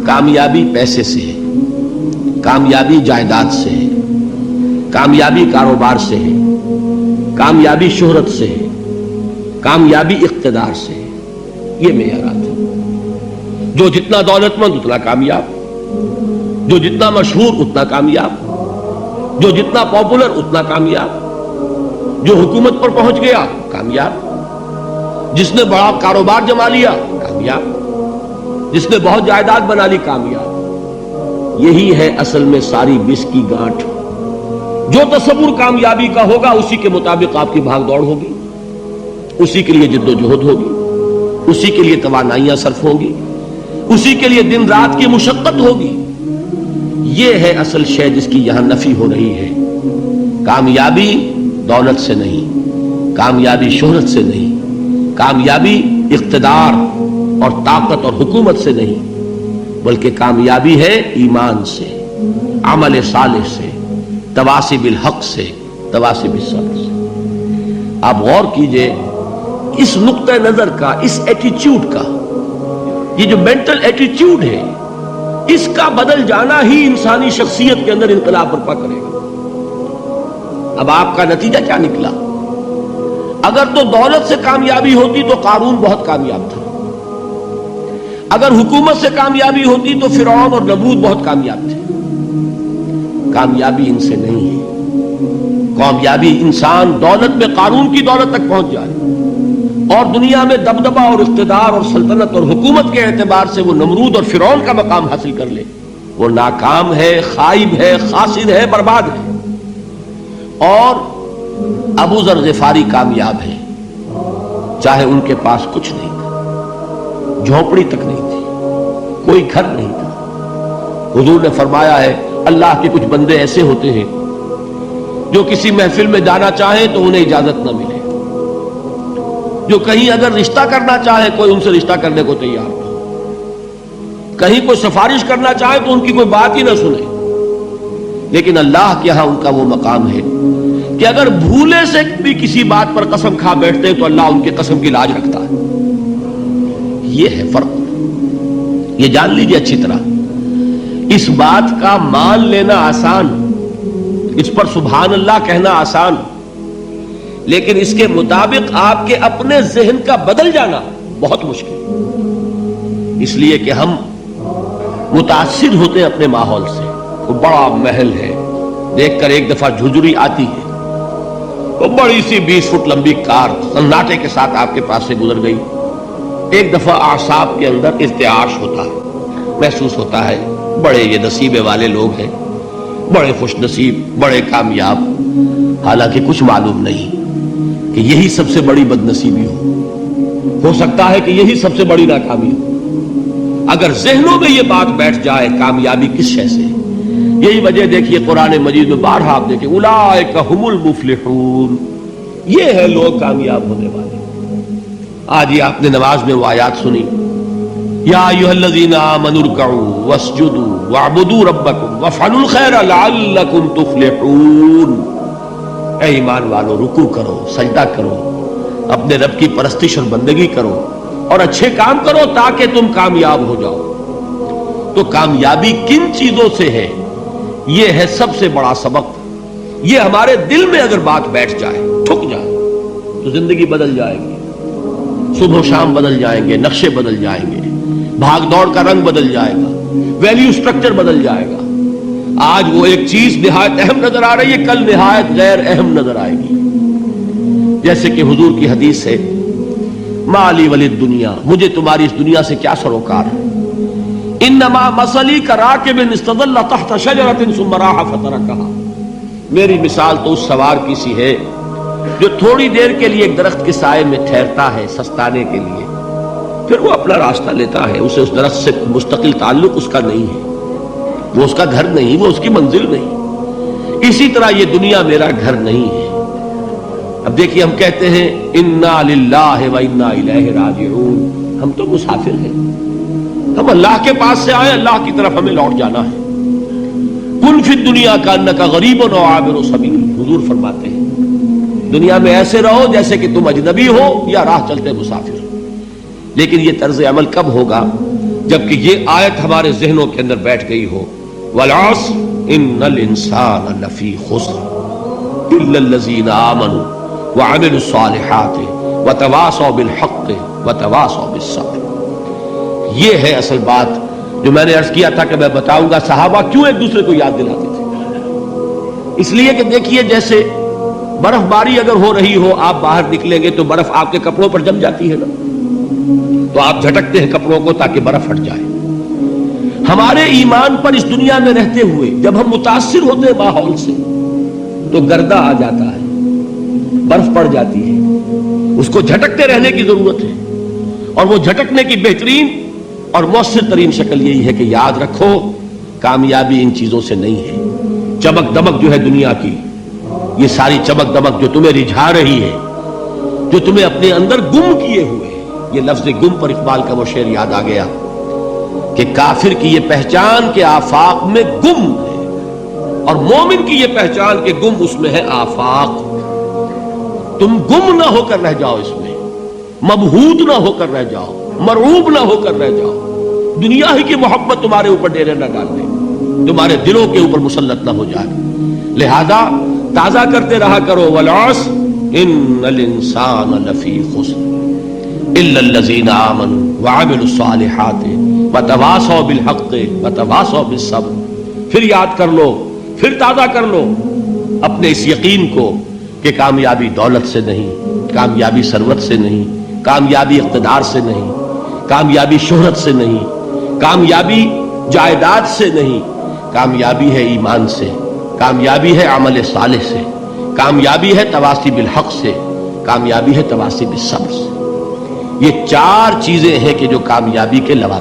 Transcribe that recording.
کامیابی پیسے سے ہے، کامیابی جائیداد سے ہے، کامیابی کاروبار سے ہے، کامیابی شہرت سے ہے، کامیابی اقتدار سے ہے۔ یہ معیارات ہیں۔ جو جتنا دولت مند اتنا کامیاب، جو جتنا مشہور اتنا کامیاب، جو جتنا پاپولر اتنا کامیاب، جو حکومت پر پہنچ گیا کامیاب، جس نے بڑا کاروبار جما لیا کامیاب، جس نے بہت جائیداد بنا لی کامیاب۔ یہی ہے اصل میں ساری بس کی گانٹھ۔ جو تصور کامیابی کا ہوگا اسی کے مطابق آپ کی بھاگ دوڑ ہوگی، اسی کے لیے جد و جہد ہوگی، اسی کے لیے توانائیاں صرف ہوں گی، اسی کے لیے دن رات کی مشقت ہوگی۔ یہ ہے اصل شے جس کی یہاں نفی ہو رہی ہے۔ کامیابی دولت سے نہیں، کامیابی شہرت سے نہیں، کامیابی اقتدار اور طاقت اور حکومت سے نہیں، بلکہ کامیابی ہے ایمان سے، عمل صالح سے، تواصی بالحق سے، تواصی بالصبر سے۔ آپ غور کیجئے اس نقطہ نظر کا، اس ایٹیچیوڈ کا، یہ جو مینٹل ایٹیچیوڈ ہے، اس کا بدل جانا ہی انسانی شخصیت کے اندر انقلاب برپا کرے گا۔ اب آپ کا نتیجہ کیا نکلا؟ اگر تو دولت سے کامیابی ہوتی تو قارون بہت کامیاب تھا، اگر حکومت سے کامیابی ہوتی تو فرعون اور نمرود بہت کامیاب تھے۔ کامیابی ان سے نہیں ہے۔ کامیابی انسان دولت میں قارون کی دولت تک پہنچ جائے اور دنیا میں دبدبہ اور اقتدار اور سلطنت اور حکومت کے اعتبار سے وہ نمرود اور فرعون کا مقام حاصل کر لے، وہ ناکام ہے، خائب ہے، خاسر ہے، برباد ہے۔ اور ابو ذر غفاری کامیاب ہے، چاہے ان کے پاس کچھ نہیں تھا، جھونپڑی تک نہیں تھی، کوئی گھر نہیں تھا۔ حضور نے فرمایا ہے اللہ کے کچھ بندے ایسے ہوتے ہیں جو کسی محفل میں جانا چاہیں تو انہیں اجازت نہ ملے، جو کہیں اگر رشتہ کرنا چاہے کوئی ان سے رشتہ کرنے کو تیار نہ، کہیں کوئی سفارش کرنا چاہے تو ان کی کوئی بات ہی نہ سنے۔ لیکن اللہ کے ہاں ان کا وہ مقام ہے کہ اگر بھولے سے بھی کسی بات پر قسم کھا بیٹھتے ہیں تو اللہ ان کی قسم کی لاج رکھتا ہے۔ یہ ہے فرق، یہ جان لیجیے اچھی طرح۔ اس بات کا مان لینا آسان، اس پر سبحان اللہ کہنا آسان، لیکن اس کے مطابق آپ کے اپنے ذہن کا بدل جانا بہت مشکل، اس لیے کہ ہم متاثر ہوتے ہیں اپنے ماحول سے۔ وہ بڑا محل ہے، دیکھ کر ایک دفعہ جھجری آتی ہے، وہ بڑی سی 20 فٹ لمبی کار سناٹے کے ساتھ آپ کے پاس سے گزر گئی، ایک دفعہ اعصاب کے اندر ارتعاش ہوتا ہے، محسوس ہوتا ہے بڑے یہ نصیبے والے لوگ ہیں، بڑے خوش نصیب، بڑے کامیاب، حالانکہ کچھ معلوم نہیں کہ یہی سب سے بڑی بد نصیبی ہو سکتا ہے کہ یہی سب سے بڑی ناکامی ہو۔ اگر ذہنوں میں یہ بات بیٹھ جائے کامیابی کس شے سے، یہی وجہ دیکھیے قرآن مجید میں بارہا آپ دیکھیں اولئک هم المفلحون، یہ ہے لوگ کامیاب ہونے والے۔ آج یہ آپ نے نماز میں وہ آیات سنی، یا ایھا الذین آمنوا ارکعوا واسجدوا واعبدوا ربکم وافعلوا الخیر لعلکم تفلحون۔ اے ایمان والو، رکوع کرو، سجدہ کرو، اپنے رب کی پرستش اور بندگی کرو اور اچھے کام کرو تاکہ تم کامیاب ہو جاؤ۔ تو کامیابی کن چیزوں سے ہے؟ یہ ہے سب سے بڑا سبق۔ یہ ہمارے دل میں اگر بات بیٹھ جائے، ٹھک جائے، تو زندگی بدل جائے گی، صبح و شام بدل جائیں گے، نقشے بدل جائیں گے، بھاگ دوڑ کا رنگ بدل جائے گا، ویلیو سٹرکچر بدل جائے گا۔ آج وہ ایک چیز نہایت اہم نظر آ رہی ہے، کل نہایت غیر اہم نظر آئے گی۔ جیسے کہ حضور کی حدیث ہے، مالی ولد دنیا، مجھے تمہاری اس دنیا سے کیا سروکار ہے، انما مثلی کراکب استظل تحت شجرۃ ثم راح فترکها، میری مثال تو اس سوار کی سی ہے جو تھوڑی دیر کے لیے ایک درخت کے سائے میں ٹھہرتا ہے سستانے کے لیے، پھر وہ اپنا راستہ لیتا ہے، اسے اس درخت سے مستقل تعلق اس کا نہیں ہے، وہ اس کا گھر نہیں، وہ اس کی منزل نہیں۔ اسی طرح یہ دنیا میرا گھر نہیں ہے۔ اب دیکھیے ہم کہتے ہیں انا للہ و انا الیہ راجعون، ہم تو مسافر ہیں، ہم اللہ کے پاس سے آئے، اللہ کی طرف ہمیں لوٹ جانا ہے۔ کن فی الدنیا کانک غریب و عابر سبیل، حضور فرماتے ہیں دنیا میں ایسے رہو جیسے کہ تم اجنبی ہو یا راہ چلتے مسافر۔ لیکن یہ طرز عمل کب ہوگا؟ جبکہ یہ آیت ہمارے ذہنوں کے اندر بیٹھ گئی ہو، والعصر ان الانسان لفی خسر الا الذین آمنوا وعملوا الصالحات وتواصوا بالحق وتواصوا بالصبر. یہ ہے اصل بات جو میں نے عرض کیا تھا کہ میں بتاؤں گا صحابہ کیوں ایک دوسرے کو یاد دلاتے تھے. اس لیے کہ دیکھیے جیسے برف باری اگر ہو رہی ہو، آپ باہر نکلیں گے تو برف آپ کے کپڑوں پر جم جاتی ہے نا، تو آپ جھٹکتے ہیں کپڑوں کو تاکہ برف ہٹ جائے. ہمارے ایمان پر اس دنیا میں رہتے ہوئے جب ہم متاثر ہوتے ہیں ماحول سے تو گردہ آ جاتا ہے، برف پڑ جاتی ہے، اس کو جھٹکتے رہنے کی ضرورت ہے. اور وہ جھٹکنے کی بہترین اور مؤثر ترین شکل یہی ہے کہ یاد رکھو کامیابی ان چیزوں سے نہیں ہے. چمک دمک جو ہے دنیا کی، یہ ساری چمک دمک جو تمہیں رجھا رہی ہے، جو تمہیں اپنے اندر گم کیے ہوئے ہے. یہ لفظ گم پر اقبال کا وہ شعر یاد آ گیا کہ کافر کی یہ پہچان کے آفاق میں گم ہے، اور مومن کی یہ پہچان کے گم اس میں ہے آفاق. تم گم نہ ہو کر رہ جاؤ، اس میں مبہوت نہ ہو کر رہ جاؤ، مرعوب نہ ہو کر رہ جاؤ. دنیا ہی کی محبت تمہارے اوپر ڈیرے نہ ڈال دے، تمہارے دلوں کے اوپر مسلط نہ ہو جائے. لہذا تازہ کرتے رہا کرو، والعصر ان الانسان لفی خسر الا الذین آمنوا وعملوا الصالحات وتواصوا بالحق وتواصوا بالصبر. پھر یاد کر لو، پھر تازہ کر لو اپنے اس یقین کو کہ کامیابی دولت سے نہیں، کامیابی ثروت سے نہیں، کامیابی اقتدار سے نہیں، کامیابی شہرت سے نہیں، کامیابی جائیداد سے نہیں، کامیابی ہے ایمان سے، کامیابی ہے عمل صالح سے، کامیابی ہے تواصی بالحق سے، کامیابی ہے تواصی بالصبر سے. یہ چار چیزیں ہیں کہ جو کامیابی کے لوازم